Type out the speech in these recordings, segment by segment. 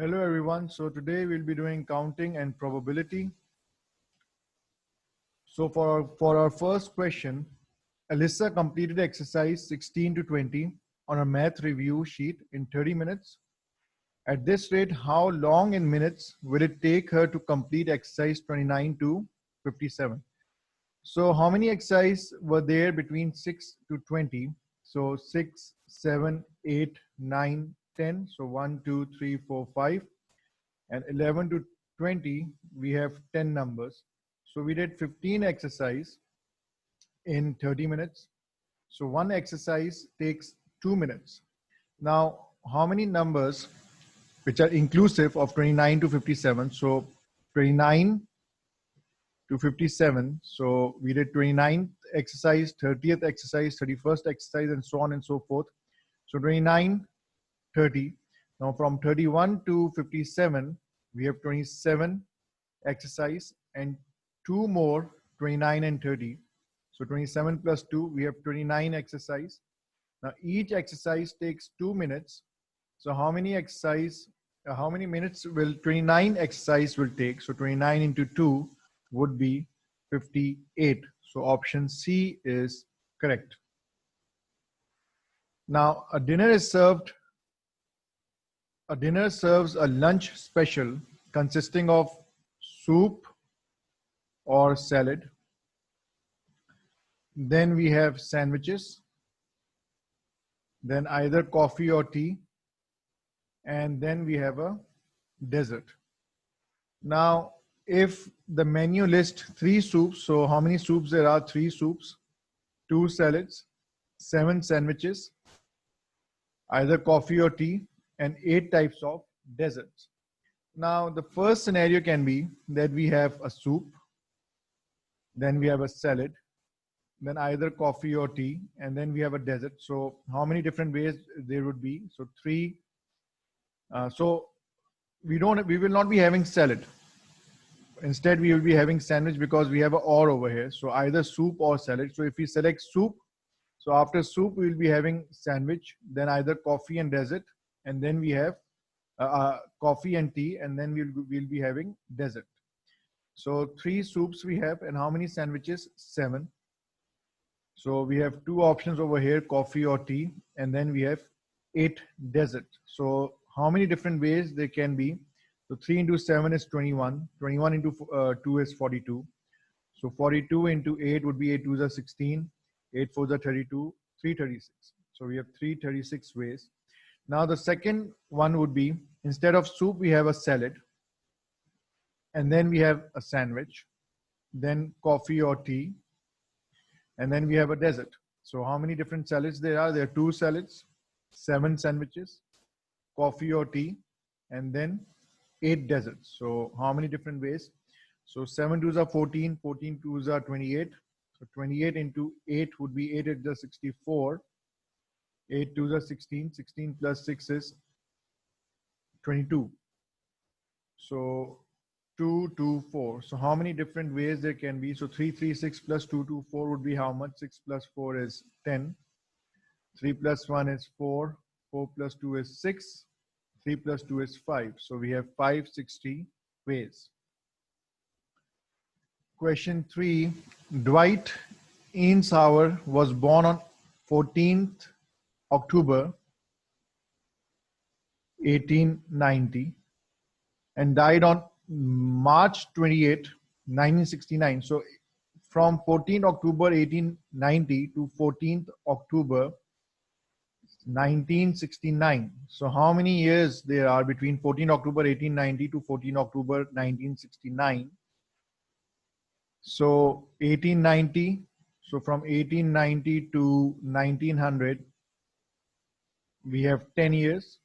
Hello everyone. So today we'll be doing counting and probability. So for our first question, Alyssa completed exercise 16 to 20 on a math review sheet in 30 minutes. At this rate, how long in minutes will it take her to complete exercise 29 to 57? So how many exercises were there between 6 to 20? So 6, 7, 8, 9, 10. So 1, 2, 3, 4, 5. And 11 to 20, we have 10 numbers. So we did 15 exercise in 30 minutes. So one exercise takes 2 minutes. Now, how many numbers which are inclusive of 29 to 57? So 29 to 57. So we did 29th exercise, 30th exercise, 31st exercise, and so on and so forth. So 29, 30. Now from 31 to 57, we have 27 exercise and two more 29 and 30. So 27 plus 2, we have 29 exercise. Now each exercise takes 2 minutes. So how many minutes will 29 exercise will take? So 29 into 2 would be 58. So option C is correct. Now a dinner serves a lunch special consisting of soup or salad. Then we have sandwiches. Then either coffee or tea. And then we have a dessert. Now, if the menu lists 3 soups, so how many soups there are? 3 soups, 2 salads, 7 sandwiches, either coffee or tea, and 8 types of desserts. Now, the first scenario can be that we have a soup, then we have a salad, then either coffee or tea, and then we have a dessert. So how many different ways there would be? So 3. So we will not be having salad. Instead, we will be having sandwich because we have a or over here. So either soup or salad. So if we select soup, so after soup, we will be having sandwich, then either coffee and dessert, and then we have coffee and tea, and then we'll be having dessert. So 3 soups we have, and how many sandwiches? 7. So we have 2 options over here, coffee or tea, and then we have 8 dessert. So how many different ways there can be? So 3 into 7 is 21. 21 into 2 is 42. So 42 into 8 would be 8 2s are 16. 8 4s are 32. 336. So we have 336 ways. Now the second one would be, instead of soup, we have a salad. And then we have a sandwich. Then coffee or tea. And then we have a dessert. So how many different salads there are? There are 2 salads, 7 sandwiches, coffee or tea, and then 8 desserts. So how many different ways? So 7 2s are 14, 14 2s are 28. So 28 into 8 would be 8 8s are 64. 8 2s are 16. 16 plus 6 is 22. So 2 2 4. So how many different ways there can be? So 3 3 6 plus 2 2 4 would be how much? 6 plus 4 is 10. 3 plus 1 is 4. 4 plus 2 is 6. 3 plus 2 is 5. So we have 560 ways. Question 3. Dwight Eisenhower was born on 14th October 1890 and died on March 28, 1969. So from 14th October 1890 to 14th October 1969. So how many years there are between 14 October 1890 to 14 October 1969? So 1890. So from 1890 to 1900, we have 10 years.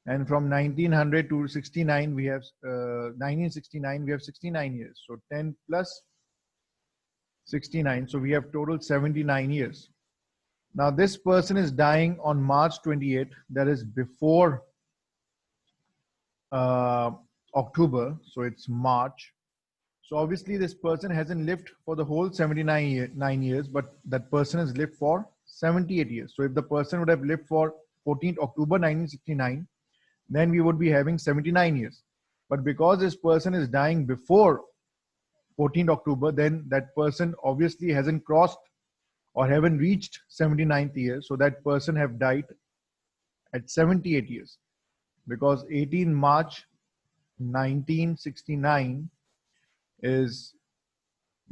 And from 1900 to 69, we have 1969, we have 69 years. So 10 plus 69. So we have total 79 years. Now this person is dying on March 28, that is before October, so it's March. So obviously this person hasn't lived for the whole 79 years, but that person has lived for 78 years. So if the person would have lived for 14th October 1969, then we would be having 79 years. But because this person is dying before 14th October, then that person obviously hasn't crossed or haven't reached 79th year. So that person have died at 78 years, because 18 March 1969 is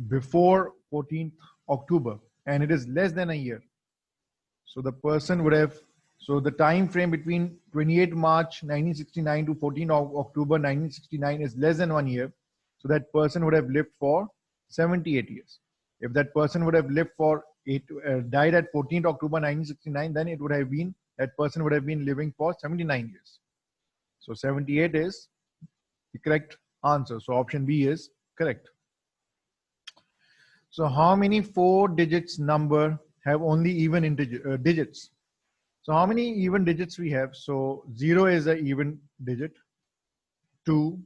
before 14th October and it is less than a year. So the person would have, so the time frame between 28 March 1969 to 14 October 1969 is less than 1 year. So that person would have lived for 78 years. If that person would have lived for died at 14th October 1969, then it would have been, that person would have been living for 79 years. So 78 is the correct answer. So option B is correct. So how many 4 digits number have only even integer digits? So how many even digits we have? So 0 is an even digit, 2,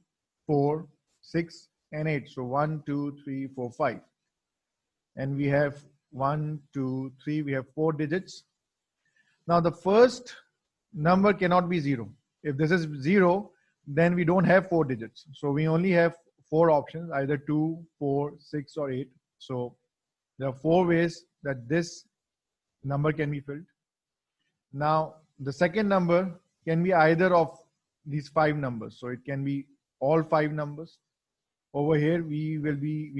4, 6, and 8. So 1, 2, 3, 4, 5. And we have 1, 2, 3, we have 4 digits. Now the first number cannot be 0. If this is 0, then we don't have 4 digits. So we only have 4 options, either 2, 4, 6, or 8. So there are 4 ways that this number can be filled. Now the second number can be either of these 5 numbers. So it can be all 5 numbers. Over here we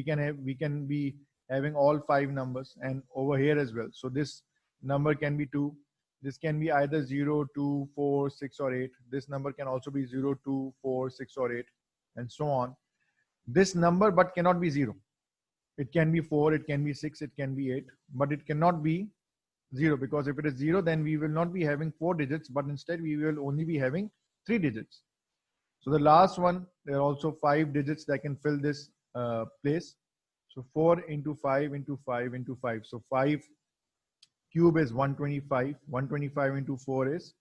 can be having all 5 numbers, and over here as well. So this number can be 2. This can be either 0, 2, 4, 6, or 8. This number can also be 0, 2, 4, 6, or 8, and so on. This number but cannot be 0. It can be 4, it can be 6, it can be 8, but it cannot be 0, because if it is 0, then we will not be having 4 digits, but instead we will only be having 3 digits. So the last one, there are also 5 digits that can fill this place. So 4 into 5 into 5 into 5. So 5 cube is 125. 125 into 4 is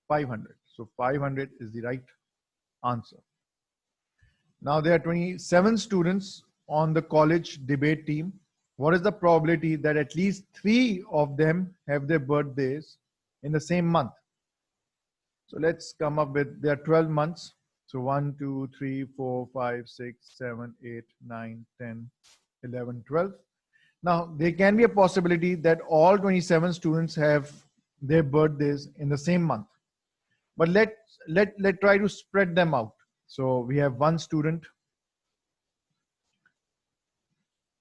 500. So 500 is the right answer. Now there are 27 students on the college debate team. What is the probability that at least 3 of them have their birthdays in the same month? So let's come up with, there are 12 months. So 1, 2, 3, 4, 5, 6, 7, 8, 9, 10, 11, 12. Now there can be a possibility that all 27 students have their birthdays in the same month. But let's try to spread them out. So we have 1 student.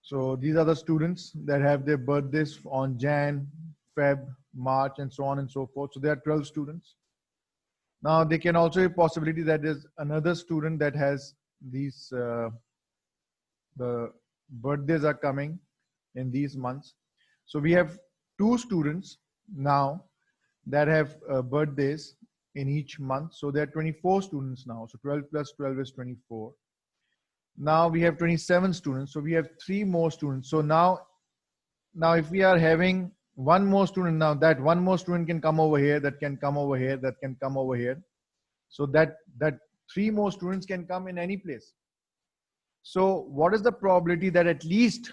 So these are the students that have their birthdays on Jan, Feb, March, and so on and so forth. So there are 12 students. Now there can also be a possibility that there's another student that has these, the birthdays are coming in these months. So we have 2 students now that have birthdays in each month. So there are 24 students now. So 12 plus 12 is 24. Now we have 27 students. So we have 3 more students. So now if we are having 1 more student, now that 1 more student can come over here, that can come over here, that can come over here. So that 3 more students can come in any place. So what is the probability that at least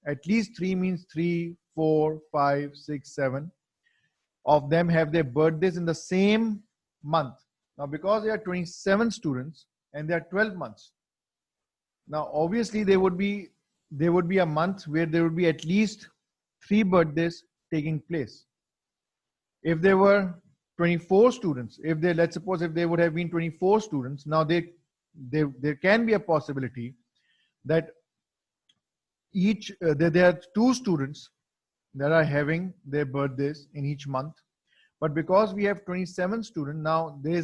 3 means 3, 4, 5, 6, 7 of them have their birthdays in the same month? Now because there are 27 students and there are 12 months. Now obviously there would be a month where there would be at least 3 birthdays taking place. If there were 24 students, let's suppose if there would have been 24 students, now there can be a possibility that there are 2 students that are having their birthdays in each month. But because we have 27 students, now there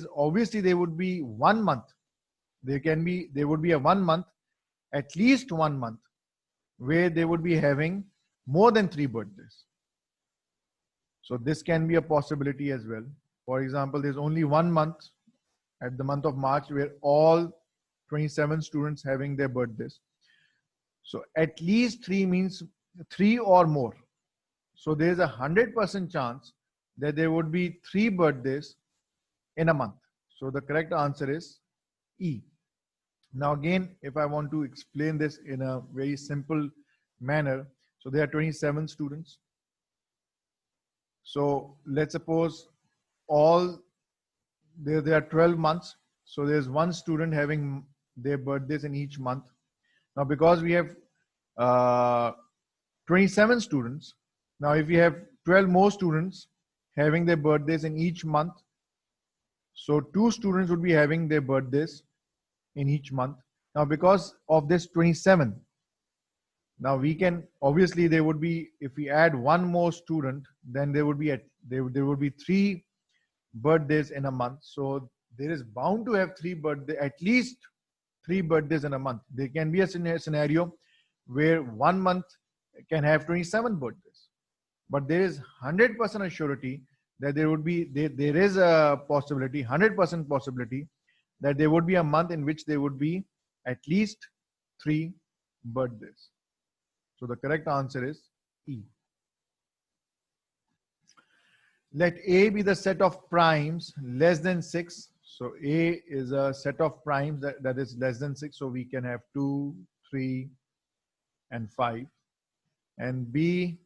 would be 1 month. There would be a 1 month, at least 1 month, where they would be having more than 3 birthdays. So this can be a possibility as well. For example, there's only 1 month at the month of March where all 27 students having their birthdays. So at least 3 means 3 or more. So there's a 100% chance that there would be 3 birthdays in a month. So the correct answer is E. Now again, if I want to explain this in a very simple manner, so there are 27 students. So let's suppose all there are 12 months. So there's one student having their birthdays in each month. Now, because we have 27 students, now if we have 12 more students having their birthdays in each month, so 2 students would be having their birthdays in each month. Now, because of this 27, now we can, obviously there would be, if we add one more student, then there would be there would be 3 birthdays in a month. So there is bound to have at least 3 birthdays in a month. There can be a scenario where 1 month can have 27 birthdays, but there is 100% assurity that there is a possibility, 100% possibility that there would be a month in which there would be at least 3 birthdays. So the correct answer is E. Let A be the set of primes less than 6. So A is a set of primes that is less than 6. So we can have 2, 3, and 5. And B,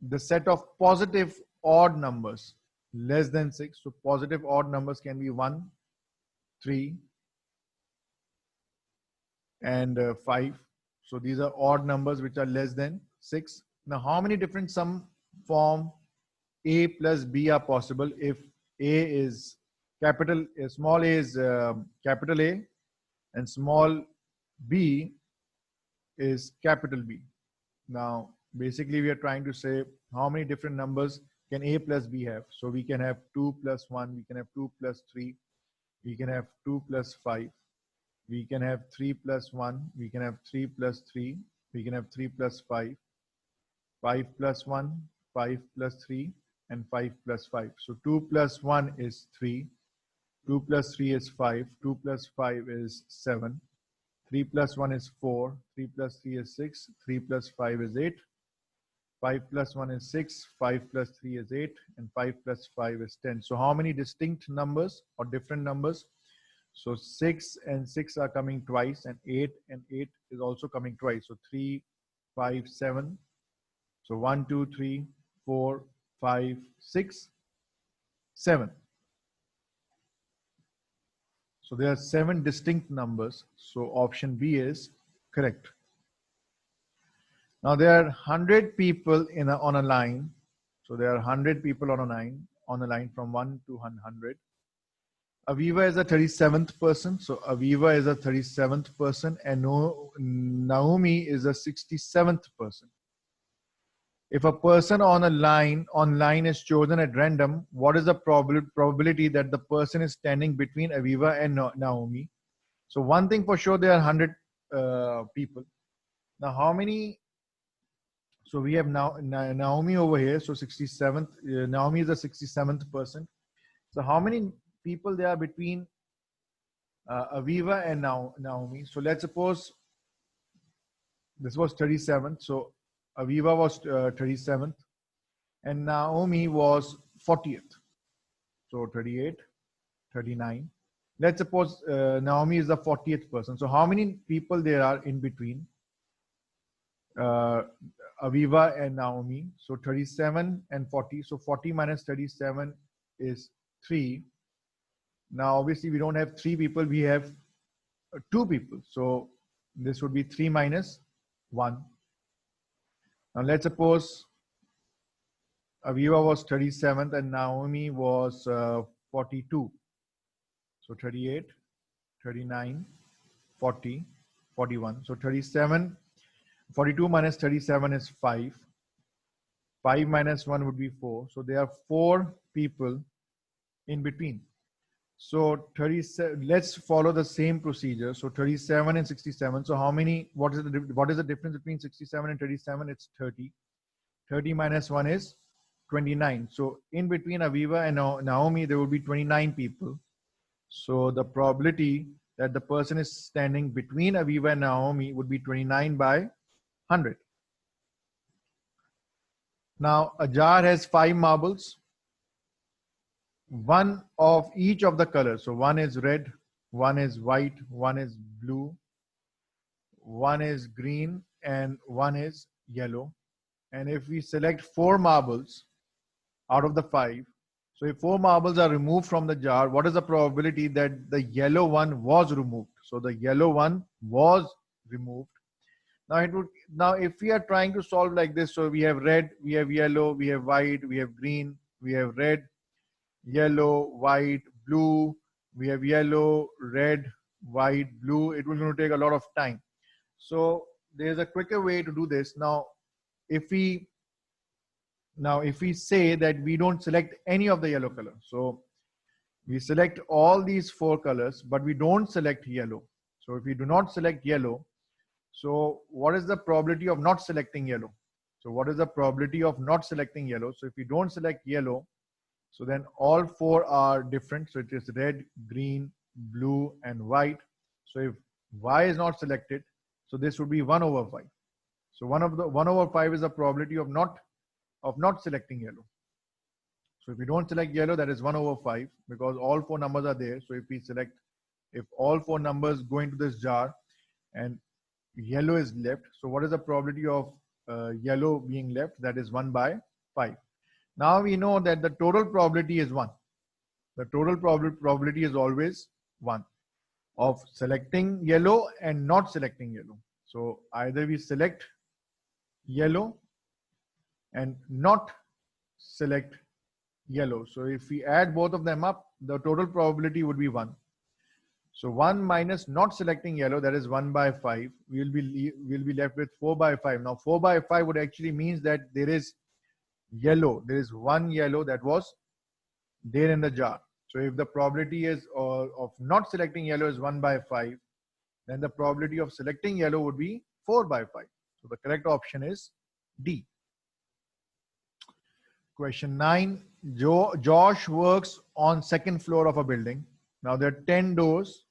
the set of positive odd numbers less than 6. So positive odd numbers can be 1, 3, and 5. So these are odd numbers which are less than 6. Now, how many different sum form A plus B are possible if A is small a is capital A and small b is capital B? Now, basically we are trying to say how many different numbers can A plus B have. So we can have 2 plus 1, we can have 2 plus 3, we can have 2 plus 5, we can have 3 plus 1, we can have 3 plus 3, we can have 3 plus 5, 5 plus 1, 5 plus 3, and 5 plus 5. So 2 plus 1 is 3, 2 plus 3 is 5, 2 plus 5 is 7, 3 plus 1 is 4, 3 plus 3 is 6, 3 plus 5 is 8, 5 plus 1 is 6, 5 plus 3 is 8, and 5 plus 5 is 10. So how many distinct numbers or different numbers? So 6 and 6 are coming twice, and 8 and 8 is also coming twice. So 3, 5, 7. So 1, 2, 3, 4, 5, 6, 7. So there are 7 distinct numbers. So option B is correct. Now there are 100 people on a line. So there are 100 people on a line from 1 to 100. Aviva is a 37th person. So Aviva is a 37th person, and Naomi is a 67th person. If a person on line is chosen at random, what is the probability that the person is standing between Aviva and Naomi? So one thing for sure, there are 100 people. Now how many? So we have now Naomi over here. So 67th, Naomi is the 67th person. So how many people there are between Aviva and Naomi? So let's suppose this was 37th. So Aviva was 37th and Naomi was 40th. So 38, 39. Let's suppose Naomi is the 40th person. So how many people there are in between Aviva and Naomi? So 37 and 40. So 40 minus 37 is 3. Now, obviously, we don't have 3 people. We have 2 people. So this would be 3 minus 1. Now, let's suppose Aviva was 37th and Naomi was 42. So 38, 39, 40, 41. So 37, 42 minus 37 is 5. 5 minus 1 would be 4. So there are 4 people in between. So 37, let's follow the same procedure. So 37 and 67. So how many, what is the difference between 67 and 37? It's 30. 30 minus 1 is 29. So in between Aviva and Naomi, there will be 29 people. So the probability that the person is standing between Aviva and Naomi would be 29 by 100. Now a jar has 5 marbles, one of each of the colors. So one is red, one is white, one is blue, one is green, and one is yellow. And if we select 4 marbles out of the 5, So if 4 marbles are removed from the jar, what is the probability that the yellow one was removed? So the yellow one was removed. Now if we are trying to solve like this, so we have red, we have yellow, we have white, we have green, we have red, yellow, white, blue, we have yellow, red, white, blue. It will going to take a lot of time. So there's a quicker way to do this. If we if we say that we don't select any of the yellow color, so we select all these 4 colors, but we don't select yellow. So if we do not select yellow, so what is the probability of not selecting yellow? So what is the probability of not selecting yellow? So if we don't select yellow, so then all 4 are different. So it is red, green, blue, and white. So if Y is not selected, so this would be 1 over 5. So 1 over 5 is the probability of not selecting yellow. So if we don't select yellow, that is 1 over 5, because all 4 numbers are there. So if all 4 numbers go into this jar and yellow is left, so what is the probability of yellow being left? That is 1 by 5. Now we know that the total probability is 1. The total probability is always 1 of selecting yellow and not selecting yellow. So either we select yellow and not select yellow. So if we add both of them up, the total probability would be 1. So 1 minus not selecting yellow, that is 1 by 5. We'll be left with 4 by 5. Now 4 by 5 would actually means that there is yellow. There is 1 yellow that was there in the jar. So if the probability is of not selecting yellow is 1 by 5, then the probability of selecting yellow would be 4 by 5. So the correct option is D. Question 9. Josh works on 2nd floor of a building. Now there are 10 doors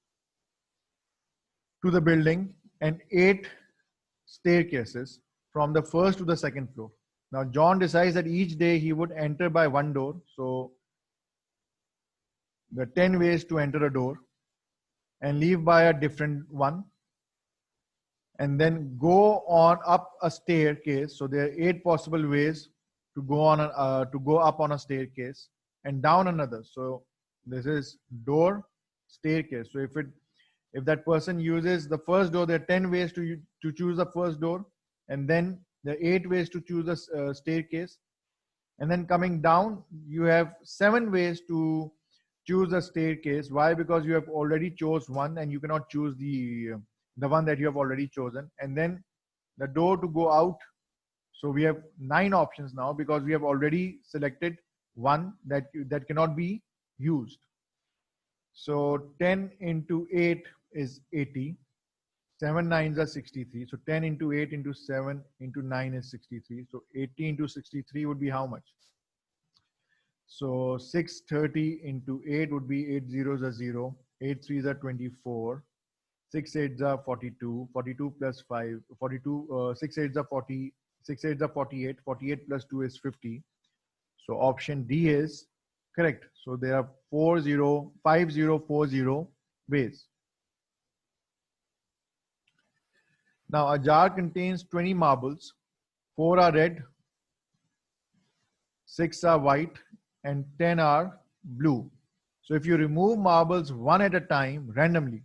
to the building and 8 staircases from the 1st to the 2nd floor. Now John decides that each day he would enter by 1 door. So there are 10 ways to enter a door and leave by a different one, and then go on up a staircase. So there are 8 possible ways to go up on a staircase and down another. So this is door, staircase. So if that person uses the first door, there are 10 ways to choose the first door, and then there are 8 ways to choose the staircase, and then coming down you have 7 ways to choose a staircase. Why? Because you have already chose one and you cannot choose the one that you have already chosen. And then the door to go out. So we have 9 options now because we have already selected one that cannot be used. So 10 into 8 is 80. 7 nines are 63. So 10 into 8 into 7 into 9 is 63. So 80 into 63 would be how much? So 630 into 8 would be 8 zeros are 0. 8 threes are 24. 6 eights are 42. 42 plus 5. 42. 6 eights are 40. 6 eights are 48. 48 plus 2 is 50. So option D is correct. So there are 5040 ways. Now a jar contains 20 marbles. 4 are red, 6 are white, and 10 are blue. So if you remove marbles one at a time randomly,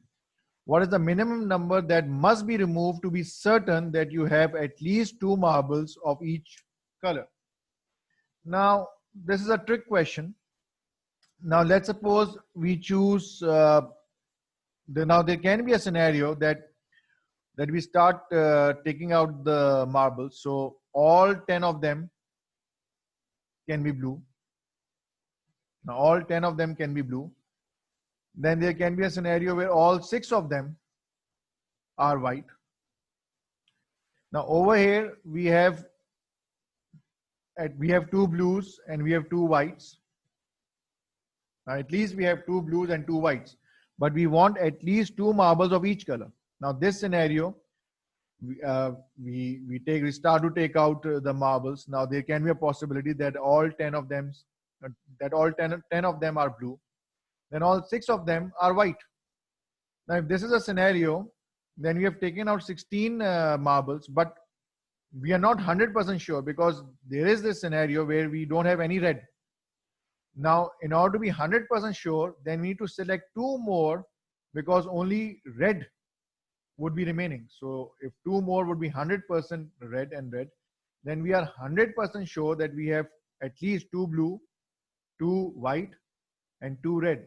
what is the minimum number that must be removed to be certain that you have at least 2 marbles of each color? Now this is a trick question. Now let's suppose we choose, now there can be a scenario that we start taking out the marbles. So all 10 of them can be blue. Now all 10 of them can be blue. Then there can be a scenario where all 6 of them are white. Now over here we have 2 blues and we have 2 whites. Now at least we have 2 blues and 2 whites, but we want at least 2 marbles of each color. Now this scenario, we start to take out the marbles. Now there can be a possibility that all 10 of them are blue. Then all 6 of them are white. Now if this is a scenario, then we have taken out 16 marbles, but we are not 100% sure because there is this scenario where we don't have any red. Now, in order to be 100% sure, then we need to select two more because only red would be remaining. So if two more would be 100% red and red, then we are 100% sure that we have at least two blue, two white, and two red.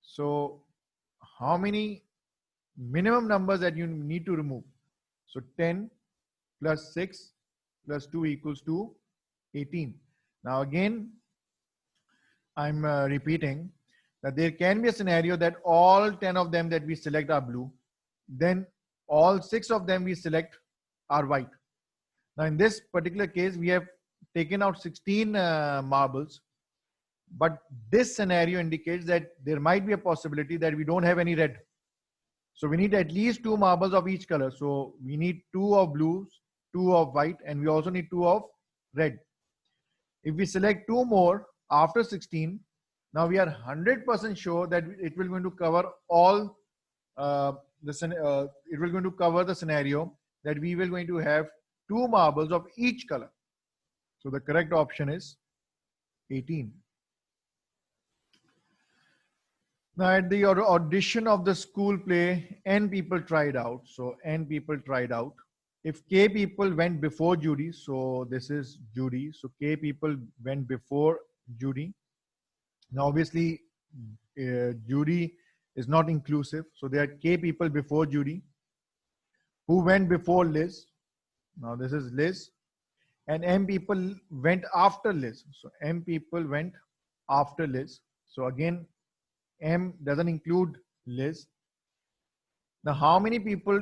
So how many minimum numbers that you need to remove? So 10 plus 6 plus 2 equals to 18. Now again, I'm repeating that there can be a scenario that all 10 of them that we select are blue, then all 6 of them we select are white. Now in this particular case, we have taken out 16 marbles, but this scenario indicates that there might be a possibility that we don't have any red. So we need at least 2 marbles of each color. So we need 2 of blues, 2 of white, and we also need 2 of red. If we select 2 more after 16, now we are 100% sure that it will going to cover all it will going to cover the scenario that we will going to have 2 marbles of each color. So the correct option is 18. Now at the audition of the school play, N people tried out. So N people tried out. If K people went before Judy, so this is Judy. So K people went before Judy. Now obviously Judy is not inclusive. So there are K people before Judy. Who went before Liz? Now this is Liz. And M people went after Liz. So M people went after Liz. So again, M doesn't include Liz. Now, how many people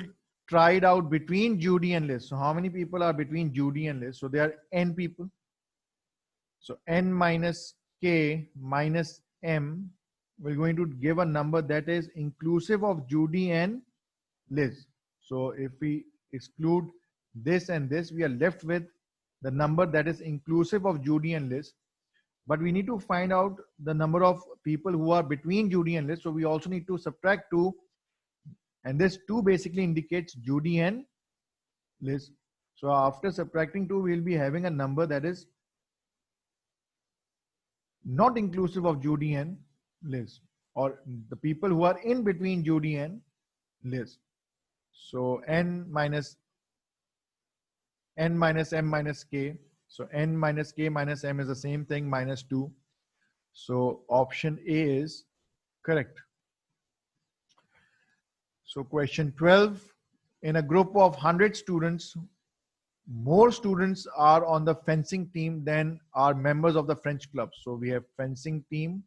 tried out between Judy and Liz? So how many people are between Judy and Liz? So there are N people. So N minus K minus M, we're going to give a number that is inclusive of Judy and Liz. So if we exclude this and this, we are left with the number that is inclusive of Judy and Liz. But we need to find out the number of people who are between Judy and Liz. So we also need to subtract 2. And this 2 basically indicates Judy and Liz. So after subtracting 2, we'll be having a number that is not inclusive of Judy and Liz, or the people who are in between Judy and Liz. So N minus M minus K. So N minus K minus M is the same thing, minus 2. So option A is correct. So question 12, in a group of 100 students, more students are on the fencing team than are members of the French club. So we have fencing team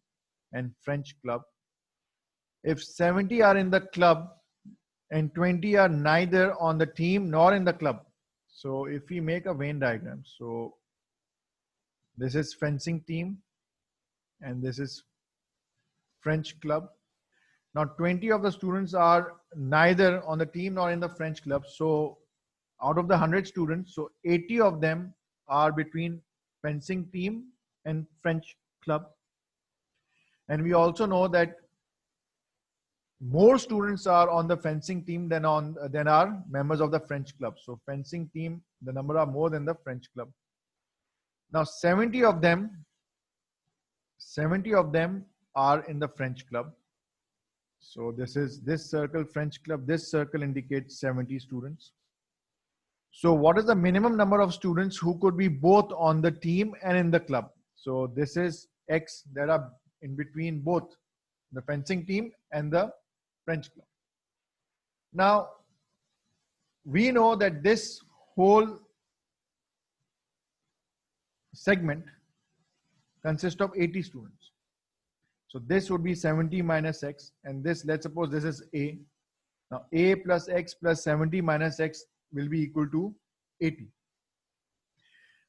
and French club. If 70 are in the club and 20 are neither on the team nor in the club. So if we make a Venn diagram, so this is fencing team and this is French club. Now 20 of the students are neither on the team nor in the French club. So out of the 100 students, so 80 of them are between fencing team and French club. And we also know that more students are on the fencing team than are members of the French club. So fencing team, the number are more than the French club. Now 70 of them are in the French club. So this is this circle, French club. This circle indicates 70 students. So what is the minimum number of students who could be both on the team and in the club? So this is X that are in between both the fencing team and the French club. Now, we know that this whole segment consists of 80 students. So this would be 70 minus X, and this, let's suppose this is A. Now A plus X plus 70 minus X will be equal to 80.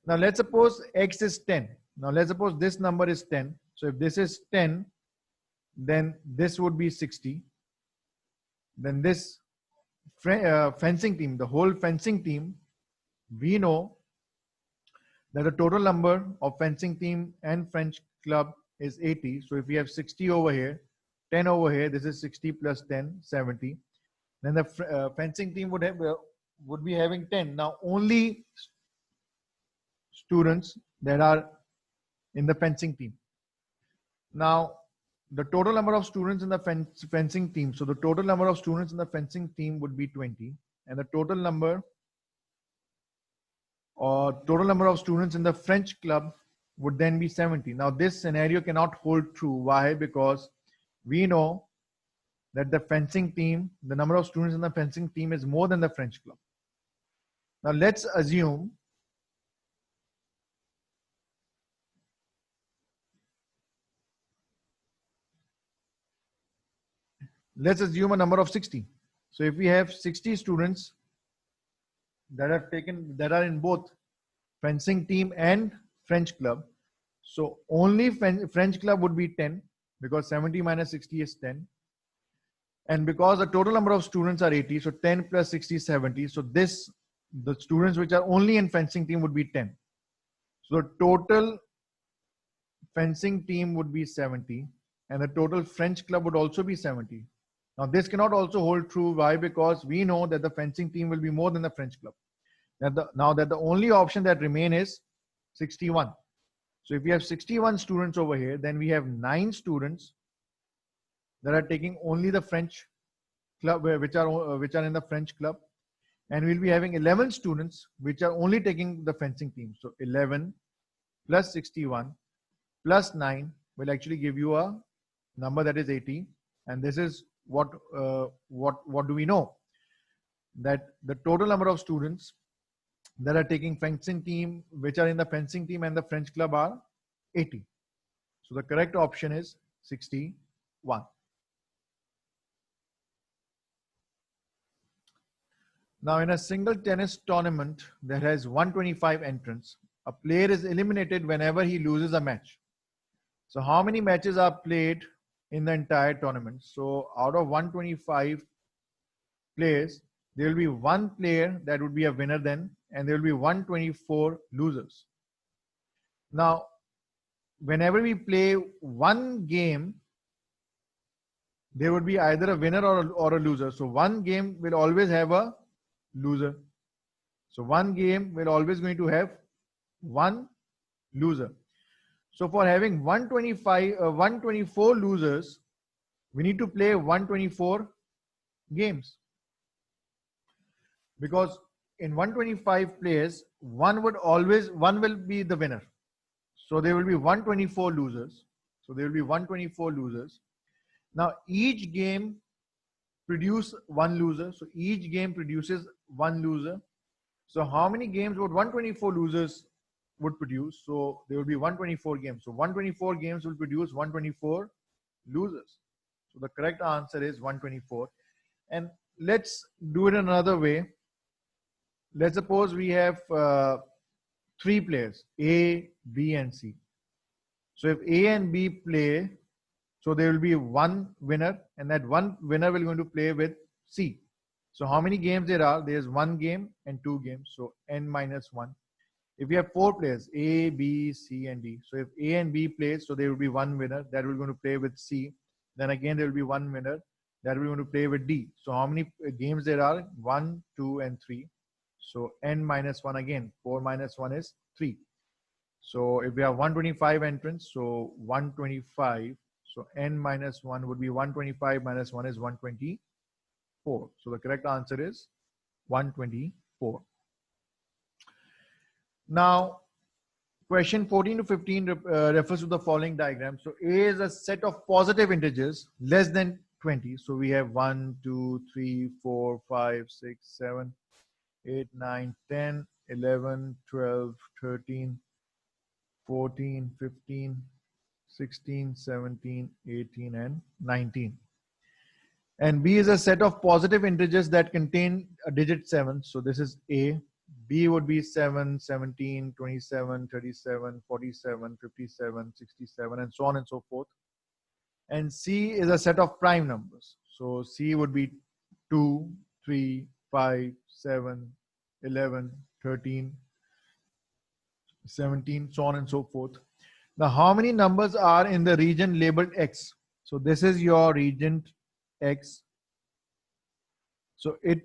Now let's suppose X is 10. Now let's suppose this number is 10. So if this is 10, then this would be 60. Then this fencing team, the whole fencing team, we know that the total number of fencing team and French club is 80. So if we have 60 over here, 10 over here, this is 60 plus 10, 70. Then the fencing team would be having 10. Now only students that are in the fencing team. Now, the total number of students in the fencing team. So the total number of students in the fencing team would be 20, and the total number of students in the French club would then be 70. Now, this scenario cannot hold true. Why? Because we know that the fencing team, the number of students in the fencing team is more than the French club. Now, let's assume a number of 60. So if we have 60 students that are in both fencing team and French club, so only French club would be 10, because 70 minus 60 is 10. And because the total number of students are 80, so 10 plus 60 is 70. So the students which are only in fencing team would be 10. So the total fencing team would be 70, and the total French club would also be 70. Now, this cannot also hold true. Why? Because we know that the fencing team will be more than the French club. Now that the only option that remain is 61. So if we have 61 students over here, then we have 9 students that are taking only the French club, which are in the French club, and we'll be having 11 students which are only taking the fencing team. So 11 plus 61 plus 9 will actually give you a number that is 80. And this is what do we know? That the total number of students that are taking fencing team, which are in the fencing team and the French club, are 80. So the correct option is 61. Now, in a single tennis tournament that has 125 entrants, a player is eliminated whenever he loses a match. So how many matches are played in the entire tournament? So out of 125 players, there will be one player that would be a winner then, and there will be 124 losers. Now, whenever we play one game, there would be either a winner or a loser. So one game will always have a loser. So one game will always going to have one loser. So for having 124 losers, we need to play 124 games. Because in 125 players, one will be the winner. So there will be 124 losers. Now each game produce one loser. So each game produces one loser. So how many games would 124 losers would produce? So there will be 124 games. So 124 games will produce 124 losers. So the correct answer is 124. And let's do it another way. Let's suppose we have 3 players, A, B, and C. So if A and B play, so there will be one winner, and that one winner will going to play with C. So how many games there are? There's 1 game and 2 games. So n minus 1. If we have 4 players, A, B, C, and D. So if A and B play, so there will be one winner that will going to play with C. Then again, there will be one winner that will going to play with D. So how many games there are? 1, 2, and 3. So n minus 1 again. 4 minus 1 is 3. So if we have 125 entrants, so 125. So n minus 1 would be 125 minus 1 is 124. So the correct answer is 124. Now, question 14 to 15 refers to the following diagram. So A is a set of positive integers less than 20. So we have 1, 2, 3, 4, 5, 6, 7, 8, 9, 10, 11, 12, 13, 14, 15, 16, 17, 18, and 19. And B is a set of positive integers that contain a digit 7. So this is A. B would be 7, 17, 27, 37, 47, 57, 67, and so on and so forth. And C is a set of prime numbers. So C would be 2, 3, 5, 7, 11, 13, 17, so on and so forth. Now, how many numbers are in the region labeled X? So this is your region X. So it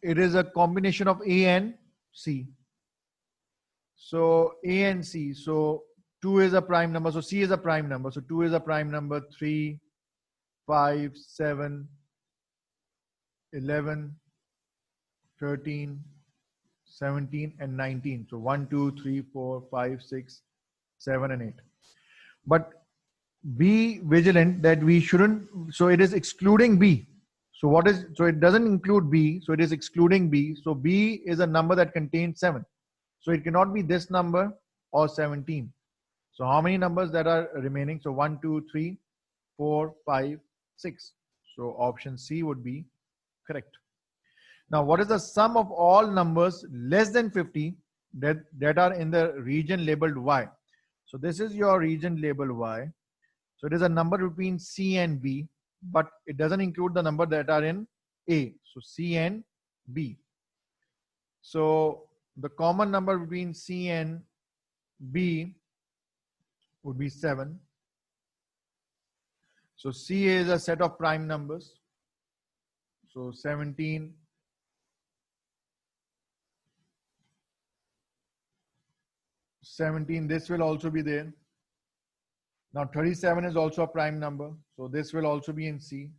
is a combination of A and C. So A and C. So 2 is a prime number. So C is a prime number. So 2 is a prime number. 3, 5, 7, 11, 13, 17, and 19. So 1, 2, 3, 4, 5, 6, 7, and 8. But be vigilant that we shouldn't. So it is excluding B. So what is, so it doesn't include B. So it is excluding B. So B is a number that contains 7. So it cannot be this number or 17. So how many numbers that are remaining? So 1, 2, 3, 4, 5, 6. So option C would be correct. Now, what is the sum of all numbers less than 50 that are in the region labeled Y? So this is your region labeled Y. So it is a number between C and B, but it doesn't include the number that are in A. So C and B. So the common number between C and B would be 7. So C is a set of prime numbers. So 17, 17, this will also be there. Now 37 is also a prime number. So this will also be in C.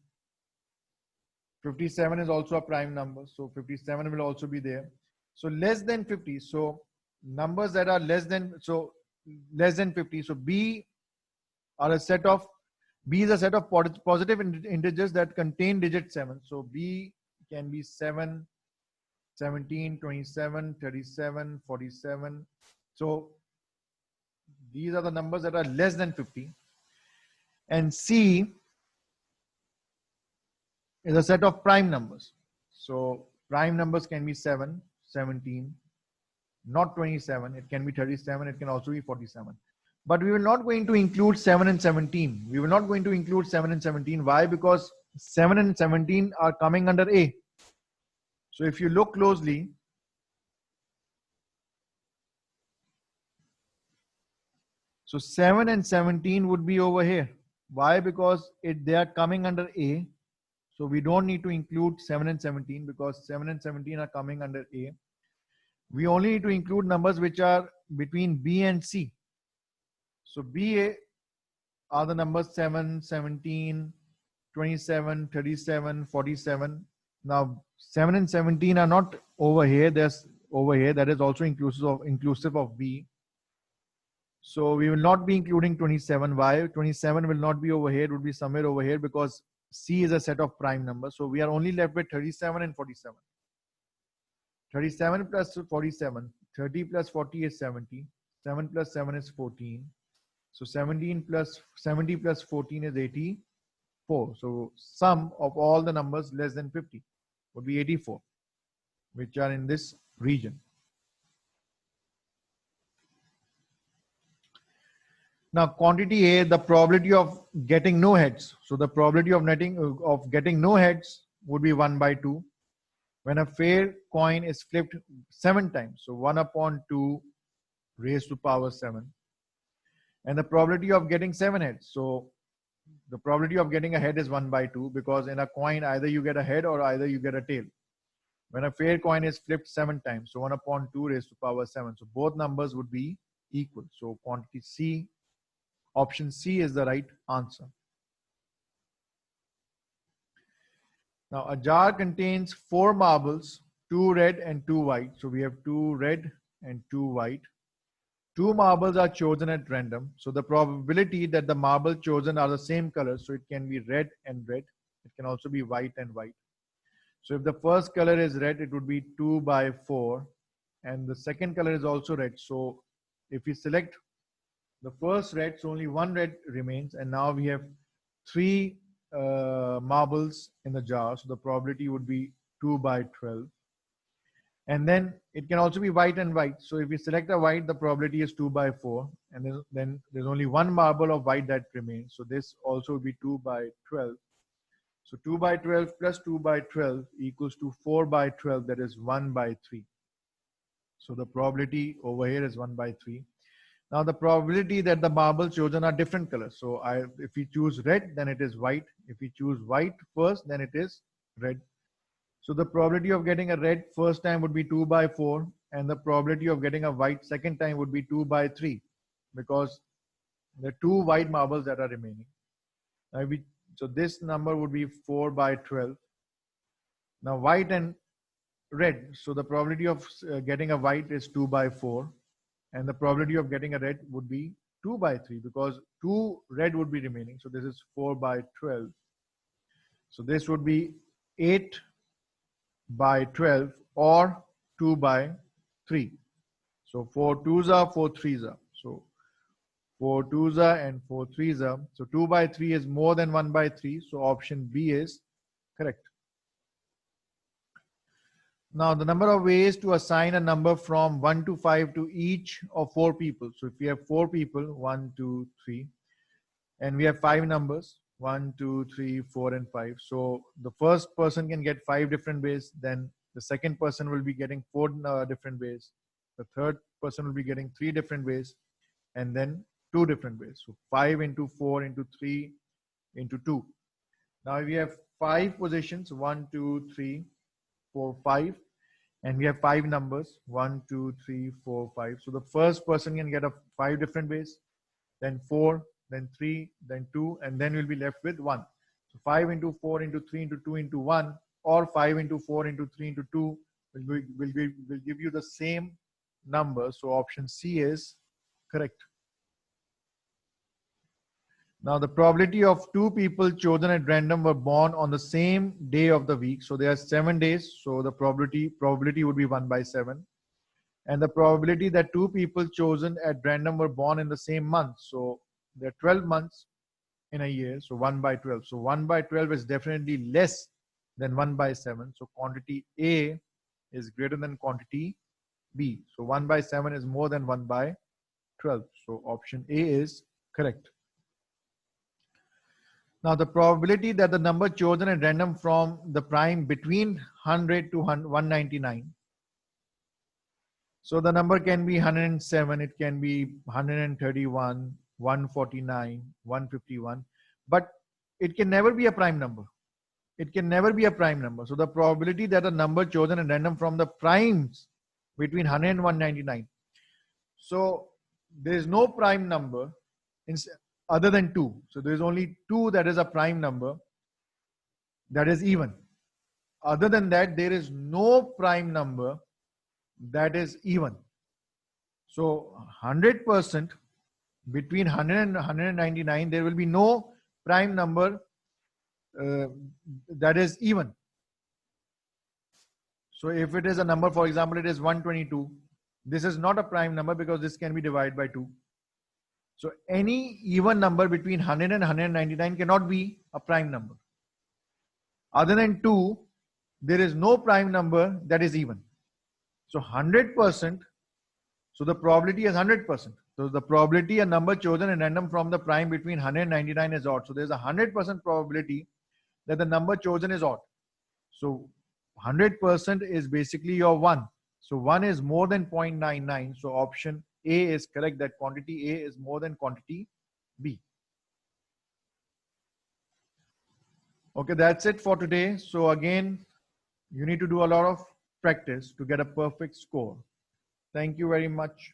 57 is also a prime number. So 57 will also be there. So less than 50. So numbers that are less than 50. So B are a set of, B is a set of positive integers that contain digit 7. So B can be 7, 17, 27, 37, 47. So these are the numbers that are less than 50. And C is a set of prime numbers. So prime numbers can be 7, 17, not 27. It can be 37. It can also be 47. But we will not going to include 7 and 17. We will not going to include 7 and 17. Why? Because 7 and 17 are coming under A. So if you look closely, so 7 and 17 would be over here. Why? Because they are coming under A. So we don't need to include 7 and 17 because 7 and 17 are coming under A. We only need to include numbers which are between B and C. So B are the numbers 7, 17, 27, 37, 47. Now 7 and 17 are not over here. There's over here. That is also inclusive of B. So we will not be including 27. Why? 27 will not be over here. It would be somewhere over here because C is a set of prime numbers. So we are only left with 37 and 47. 37 plus 47. 30 plus 40 is 70. 7 plus 7 is 14. So 70 plus 14 is 84. So sum of all the numbers less than 50 would be 84, which are in this region. Now, quantity A, the probability of getting no heads. So the probability of getting no heads would be 1 by 2. When a fair coin is flipped 7 times, so 1 upon 2 raised to power 7. And the probability of getting 7 heads. So the probability of getting a head is 1 by 2 because in a coin either you get a head or either you get a tail. When a fair coin is flipped 7 times, so 1 upon 2 raised to power 7. So both numbers would be equal. So quantity C, option C is the right answer. Now a jar contains 4 marbles, 2 red and 2 white. So we have 2 red and 2 white. 2 marbles are chosen at random. So the probability that the marble chosen are the same color. So it can be red and red. It can also be white and white. So if the first color is red, it would be 2 by 4. And the second color is also red. So if we select the first red, so only 1 red remains. And now we have 3 marbles in the jar. So the probability would be 2 by 12. And then it can also be white and white. So if we select a white, the probability is 2 by 4. And then there's only 1 marble of white that remains. So this also would be 2 by 12. So 2 by 12 plus 2 by 12 equals to 4 by 12. That is 1 by 3. So the probability over here is 1 by 3. Now the probability that the marbles chosen are different colors. So if we choose red, then it is white. If we choose white first, then it is red. So the probability of getting a red first time would be 2 by 4. And the probability of getting a white second time would be 2 by 3. Because There are 2 white marbles that are remaining. So this number would be 4 by 12. Now white and red. So the probability of getting a white is 2 by 4. And the probability of getting a red would be 2 by 3 because 2 red would be remaining. So this is 4 by 12. So this would be 8 by 12 or 2 by 3. So 4 twos are, 4 threes are. So 4 twos are and 4 threes are. So 2 by 3 is more than 1 by 3. So option B is correct. Now the number of ways to assign a number from 1 to 5 to each of 4 people. So if we have 4 people, 1, 2, 3, and we have 5 numbers, 1, 2, 3, 4, and 5. So the first person can get 5 different ways. Then the second person will be getting 4 different ways. The third person will be getting 3 different ways, and then 2 different ways. So 5 into 4 into 3 into 2. Now we have 5 positions, 1, 2, 3, 4, 5. And we have 5 numbers, 1, 2, 3, 4, 5. So the first person can get 5 different ways, then 4, then 3, then 2, and then we'll be left with 1. So 5 into 4 into 3 into 2 into 1, or 5 into 4 into 3 into 2 will give you the same number. So option C is correct. Now the probability of 2 people chosen at random were born on the same day of the week. So there are 7 days. So the probability would be 1 by 7. And the probability that 2 people chosen at random were born in the same month. So there are 12 months in a year. So 1 by 12. So 1 by 12 is definitely less than 1 by 7. So quantity A is greater than quantity B. So 1 by 7 is more than 1 by 12. So option A is correct. Now the probability that the number chosen at random from the prime between 100 to 199. So the number can be 107, it can be 131, 149, 151, but it can never be a prime number. It can never be a prime number. So the probability that a number chosen at random from the primes between 100 and 199. So there is no prime number other than 2. So there is only 2 that is a prime number that is even. Other than that, there is no prime number that is even. So 100% between 100 and 199, there will be no prime number that is even. So if it is a number, for example, it is 122. This is not a prime number because this can be divided by 2. So any even number between 100 and 199 cannot be a prime number. Other than 2, there is no prime number that is even. So 100%, so the probability is 100%. So the probability a number chosen at random from the prime between 100 and 99 is odd. So there's a 100% probability that the number chosen is odd. So 100% is basically your 1. So 1 is more than 0.99. So option A is correct, that quantity A is more than quantity B. Okay, that's it for today. So again, you need to do a lot of practice to get a perfect score. Thank you very much.